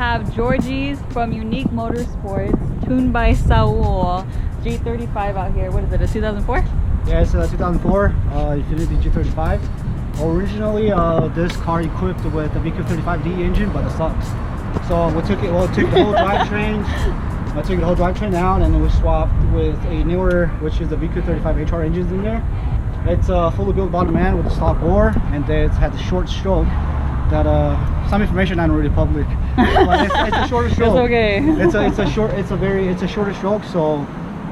have Jorgie's from Unique Motorsports, tuned by Saul, G35 out here. What is it, a 2004? Yeah, it's a 2004 Infiniti G35. Originally, this car equipped with a VQ35D engine, but it sucks. So we took the whole drivetrain. I took the whole drivetrain out, and we swapped with a newer, which is the VQ35 HR engines in there. It's a fully built bottom end with a stock bore, and it has a short stroke. That some information not really public, but it's a shorter stroke. It's okay. It's a shorter stroke, so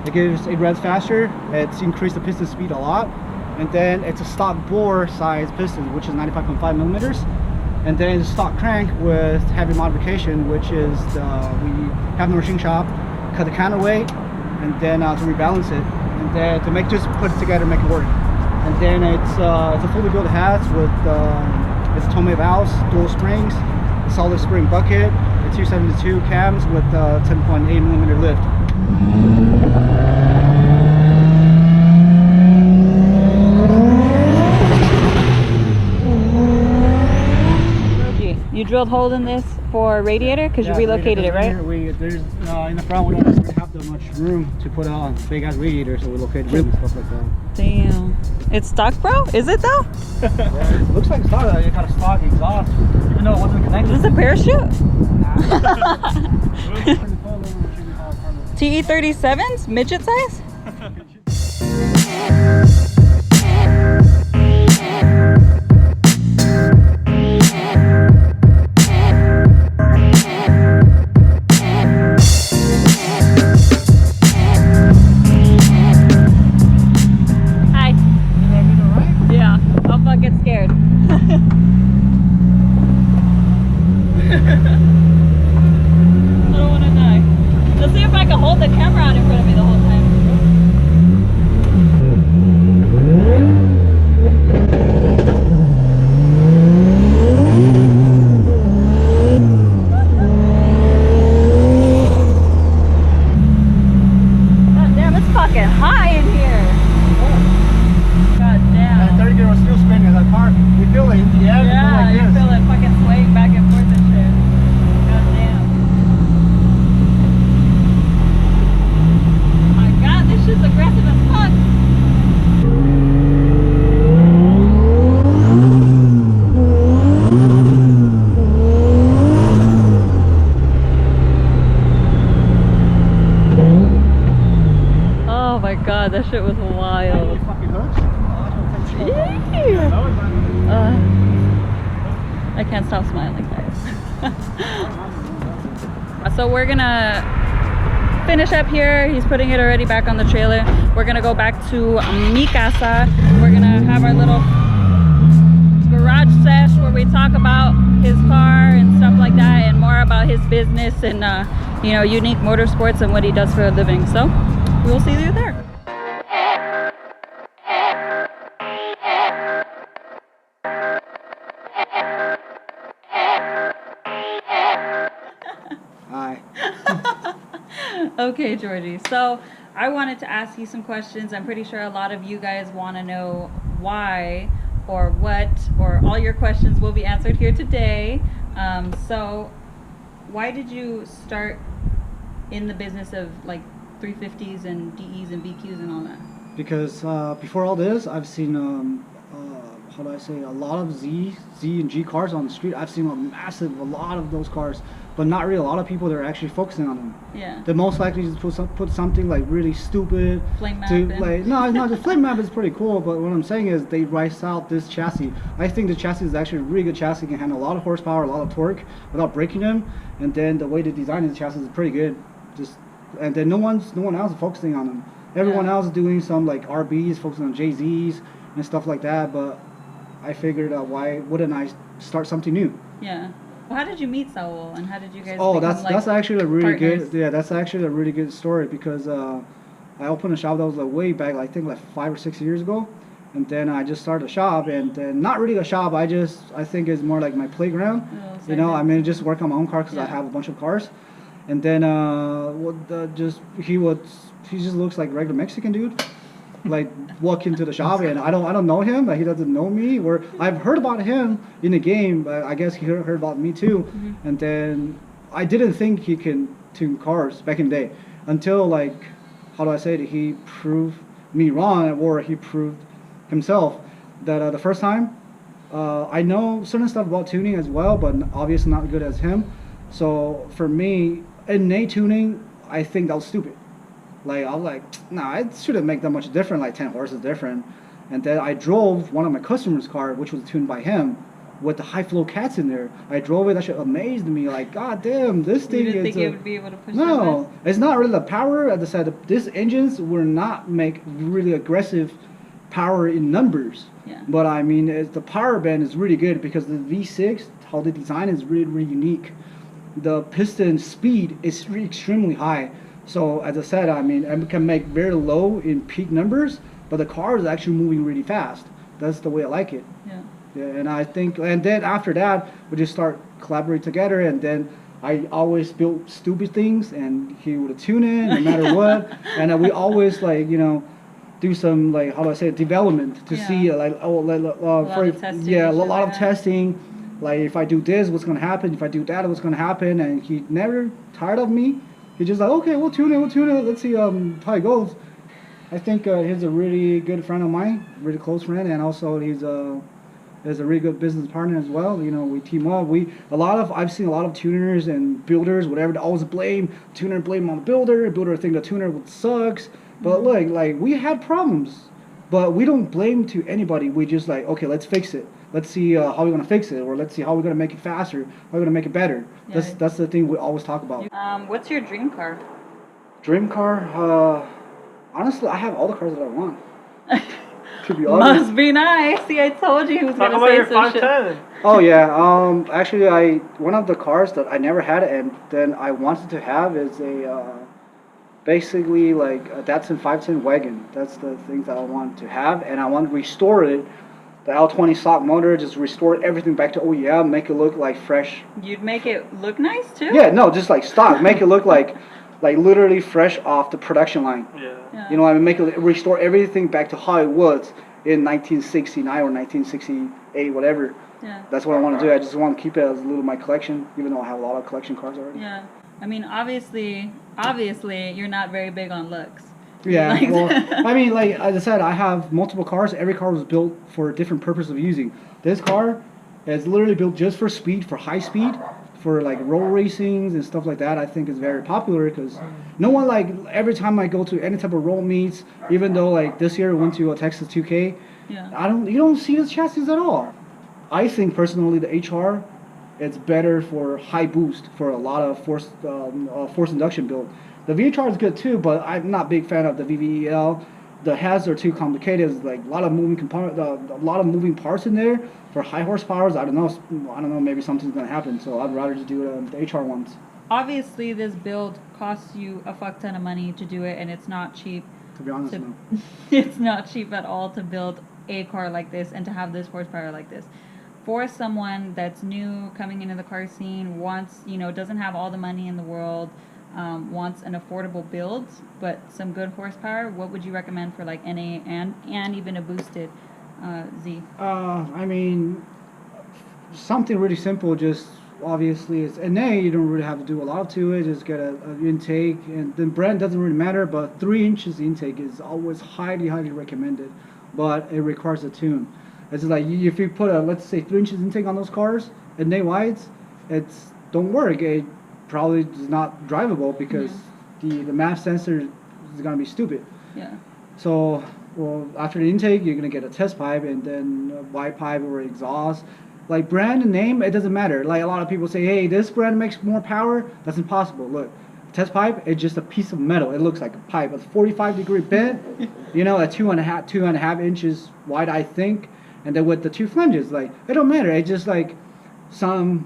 it revs faster. It's increased the piston speed a lot, and then it's a stock bore size piston, which is 95.5 millimeters, and then it's stock crank with heavy modification, which is we have the machine shop cut the counterweight, and then to rebalance it, and then to just put it together, make it work. And then it's a fully built hatch with it's Tomei valves, dual springs, a solid spring bucket, a 272 cams with 10.8 millimeter lift. You drilled holes in this for radiator because you relocated it, right? There's in the front we don't have that much room to put on big ass radiator, so we located rim and stuff like that. Damn, it's stock, bro? Is it though? Yeah, it looks like stock. It kind of stock exhaust, even though it wasn't connected. Is this a parachute? Nah. TE37s, midget size? That shit was wild. I can't stop smiling, guys. So we're gonna finish up here. He's putting it already back on the trailer. We're gonna go back to mi casa. We're gonna have our little garage sesh where we talk about his car and stuff like that, and more about his business and you know, Unique Motorsports and what he does for a living. So we will see you there. Okay, Jorgie, so I wanted to ask you some questions. I'm pretty sure a lot of you guys want to know why or what, or all your questions will be answered here today. So why did you start in the business of like 350s and DEs and BQs and all that? Because before all this, I've seen how do I say, a lot of Z and G cars on the street. I've seen a lot of those cars, but not really a lot of people that are actually focusing on them. Yeah. They most likely just put something like really stupid. Flame map. No, the flame map is pretty cool, but what I'm saying is they rise out this chassis. I think the chassis is actually a really good chassis. It can handle a lot of horsepower, a lot of torque without breaking them, and then the way they design the chassis is pretty good. And then no one else is focusing on them. Everyone else is doing some like RBs, focusing on JZs and stuff like that, but I figured out why wouldn't I start something new? Yeah. Well, how did you meet Saul, and how did you guys? Oh, that's actually a really good. Yeah, that's actually a really good story because I opened a shop that was like way back, I think like 5 or 6 years ago, and then I just started a shop, and then not really a shop. I think it's more like my playground. Oh, you know, I mean, just work on my own car because I have a bunch of cars, and then he just looks like regular Mexican dude. Like walk into the shop, and I don't know him, but he doesn't know me, or I've heard about him in the game, but I guess he heard about me too. And then I didn't think he can tune cars back in the day until like, how do I say it? He proved me wrong, or he proved himself that the first time. I know certain stuff about tuning as well, but obviously not good as him. So for me, innate tuning, I think that was stupid. Like I was like, nah, it shouldn't make that much different. Like 10 horses different. And then I drove one of my customers' car, which was tuned by him, with the high flow cats in there. I drove it. That shit amazed me. Like, god damn, this thing. You didn't think it would be able to push? No, it's not really the power. As I said, these engines will not make really aggressive power in numbers. Yeah. But I mean, the power band is really good because the V6, how they design is really, really unique. The piston speed is extremely high. So as I said, I mean, it can make very low in peak numbers, but the car is actually moving really fast. That's the way I like it. Yeah. Yeah, and I think, and then after that, we just start collaborating together, and then I always built stupid things, and he would tune in no matter what, and we always like, you know, do some like, how do I say it, development to see like, oh, a lot of testing. Like if I do this, what's gonna happen? If I do that, what's gonna happen? And he never tired of me. He just like, okay, we'll tune it. Let's see how it goes. I think he's a really good friend of mine, really close friend, and also he's a really good business partner as well. You know, we team up. I've seen a lot of tuners and builders, whatever, they always blame on the builder think the tuner sucks. But look, like we had problems, but we don't blame to anybody. We just like, okay, let's fix it. Let's see how we're gonna fix it, or let's see how we're gonna make it faster, how we're gonna make it better. Yeah. That's the thing we always talk about. What's your dream car? Dream car? Honestly, I have all the cars that I want. To be honest. Must be nice. See, I told you he was Talk gonna about say your some shit. 510. Oh yeah. Actually, one of the cars that I never had and then I wanted to have is a basically like a Datsun 510 wagon. That's the things that I want to have, and I want to restore it. The L20 stock motor, just restore everything back to OEM, make it look like fresh. You'd make it look nice too? Yeah, no, just like stock, make it look like literally fresh off the production line. Yeah. You know, I mean, restore everything back to how it was in 1969 or 1968, whatever. Yeah. That's what I want to do. I just want to keep it as a little of my collection, even though I have a lot of collection cars already. Yeah. I mean, obviously, you're not very big on looks. Yeah, Like well, I mean, like as I said, I have multiple cars. Every car was built for a different purpose of using. This car is literally built just for speed, for high speed, for like road racings and stuff like that. I think is very popular because no one, like, every time I go to any type of road meets, even though like this year I went to a Texas 2K, you don't see this chassis at all. I think personally the HR, it's better for high boost for a lot of force induction build. The VHR is good too, but I'm not a big fan of the VVEL. The heads are too complicated. It's like a lot of moving parts in there for high horsepowers. I don't know. Maybe something's gonna happen. So I'd rather just do the HR ones. Obviously, this build costs you a fuck ton of money to do it, and it's not cheap. To be honest, no. It's not cheap at all to build a car like this and to have this horsepower like this. For someone that's new, coming into the car scene, doesn't have all the money in the world. Wants an affordable build, but some good horsepower, what would you recommend for like NA and even a boosted Z? I mean, something really simple. Just obviously it's NA. You don't really have to do a lot to it. Just get an intake, and the brand doesn't really matter. But 3 inches intake is always highly recommended. But it requires a tune. It's like if you put let's say 3 inches intake on those cars, NA wides, it's don't work. It probably is not drivable because the MAP sensor is gonna be stupid. Yeah. So, well, after the intake, you're gonna get a test pipe and then a wide pipe or exhaust. Like brand and name, it doesn't matter. Like a lot of people say, hey, this brand makes more power. That's impossible. Look, test pipe, it's just a piece of metal. It looks like a pipe. It's 45-degree bent. You know, at 2.5 inches wide, I think. And then with the 2 flanges, like it don't matter. It's just like some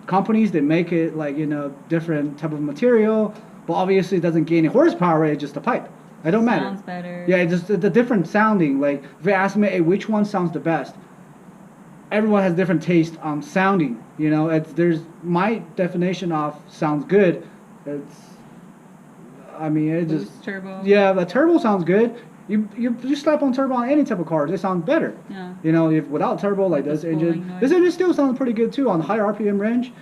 companies that make it like in a different type of material, but obviously it doesn't gain any horsepower. It's just a pipe. It don't matter. Sounds better. Yeah, it's just the different sounding. Like if you ask me, hey, which one sounds the best? Everyone has different taste on sounding. You know, there's my definition of sounds good. Boost turbo. Yeah, the turbo sounds good. You slap on turbo on any type of cars, they sound better. Yeah. You know, if without turbo, like this engine still sounds pretty good too on higher RPM range.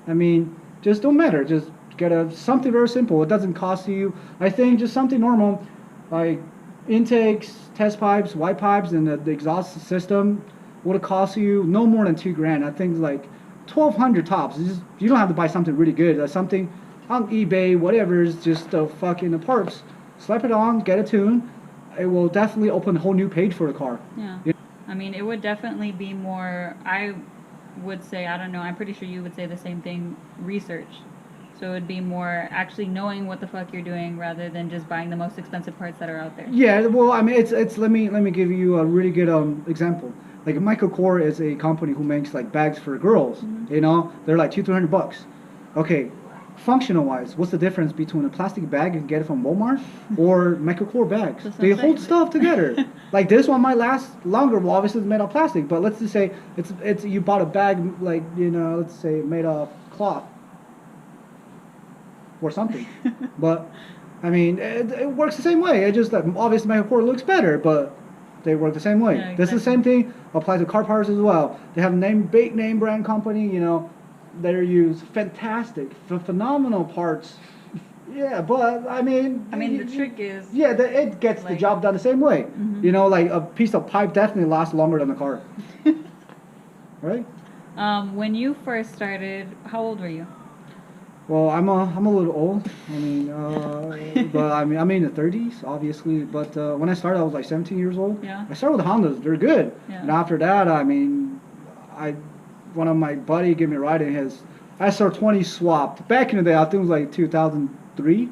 I mean, just don't matter. Just get something very simple. It doesn't cost you. I think just something normal, like intakes, test pipes, white pipes, and the exhaust system would cost you no more than $2,000. I think like 1,200 tops. You don't have to buy something really good. Something on eBay, whatever, is just the fucking parts. Slap it on, get a tune. It will definitely open a whole new page for the car. Yeah. I mean, it would definitely be more, I would say, I don't know, I'm pretty sure you would say the same thing, research. So it would be more actually knowing what the fuck you're doing rather than just buying the most expensive parts that are out there. Yeah, well, I mean, it's let me give you a really good example. Like Michael Kors is a company who makes like bags for girls. Mm-hmm. You know, they're like $200-300. Okay, functional wise, what's the difference between a plastic bag you can get it from Walmart or Michael Kors bags? They hold stuff together. Like this one might last longer. Well, obviously it's made of plastic, but let's just say it's you bought a bag like, you know, let's say made of cloth or something. But I mean, it works the same way. It just that obviously Michael Kors looks better, but they work the same way. Yeah, exactly. This is the same thing applies to car parts as well. They have big name brand company, you know, they use fantastic, phenomenal parts. Yeah, but I mean, the trick is, yeah, it gets the job done the same way. Mm-hmm. You know, like a piece of pipe definitely lasts longer than the car. Right? When you first started, how old were you? Well, I'm a little old. I mean, but I'm in the 30s, obviously. But when I started, I was like 17 years old. Yeah. I started with Hondas. They're good. Yeah. And after that, I mean, one of my buddy gave me a ride in his SR20 swapped. Back in the day, I think it was like 2003.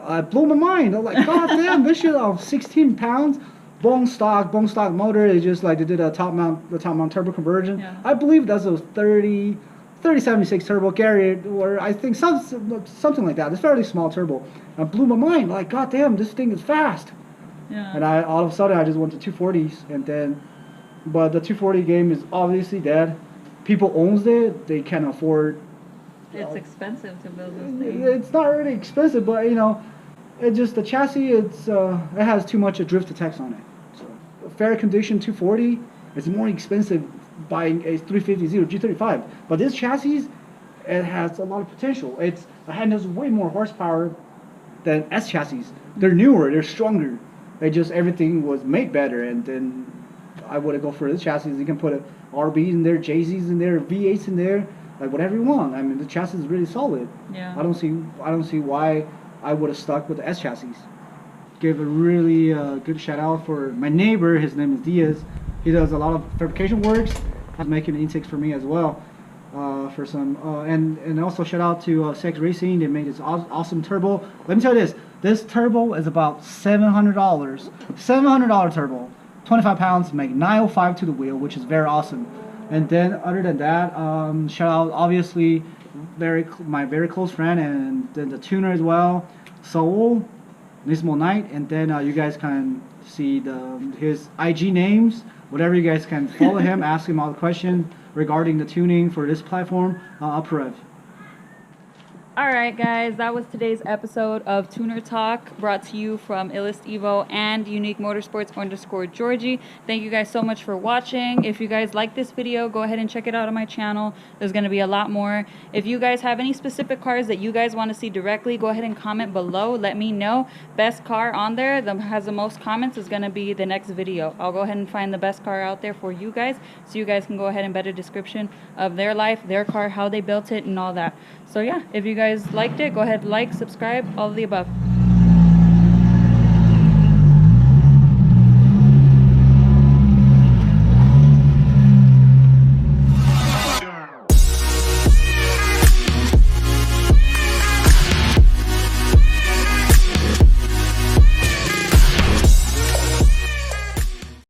It blew my mind. I was like, God damn, this shit of 16 pounds, bone stock motor. They just like they did a top mount turbo conversion. Yeah. I believe that's a 3076 turbo carrier, or I think something like that. It's a fairly small turbo. And it blew my mind. Like, God damn, this thing is fast. Yeah. And all of a sudden I just went to 240s, and then, but the 240 game is obviously dead. People owns it. They can't afford. It's expensive to build those things. It's not really expensive, but you know, it just the chassis. It has too much drift attacks on it. So a fair condition 240 is more expensive buying a 350Z G35. But this chassis, it has a lot of potential. It handles way more horsepower than S chassis. They're newer. They're stronger. Everything was made better, and then I would go for this chassis. You can put RBs in there, JZs in there, V8s in there, like whatever you want. I mean, the chassis is really solid. Yeah. I don't see why I would have stuck with the S chassis. Give a really good shout out for my neighbor. His name is Diaz. He does a lot of fabrication works. He's making intakes for me as well. For some and also shout out to Sex Racing. They made this awesome turbo. Let me tell you this. This turbo is about $700. $700 turbo. 25 pounds, make 905 to the wheel, which is very awesome. And then other than that, shout out obviously my very close friend, and then the tuner as well, Soul, Nismo Knight. And then you guys can see his IG names, whatever. You guys can follow him, ask him all the questions regarding the tuning for this platform, up rev. Alright guys, that was today's episode of Tuner Talk, brought to you from Illest Evo and Unique Motorsports _ Jorgie. Thank you guys so much for watching. If you guys like this video, go ahead and check it out on my channel. There's going to be a lot more. If you guys have any specific cars that you guys want to see directly, go ahead and comment below. Let me know. Best car on there that has the most comments is going to be the next video. I'll go ahead and find the best car out there for you guys, so you guys can go ahead and better description of their life, their car, how they built it, and all that. So yeah, if you guys liked it, go ahead, like, subscribe, all of the above.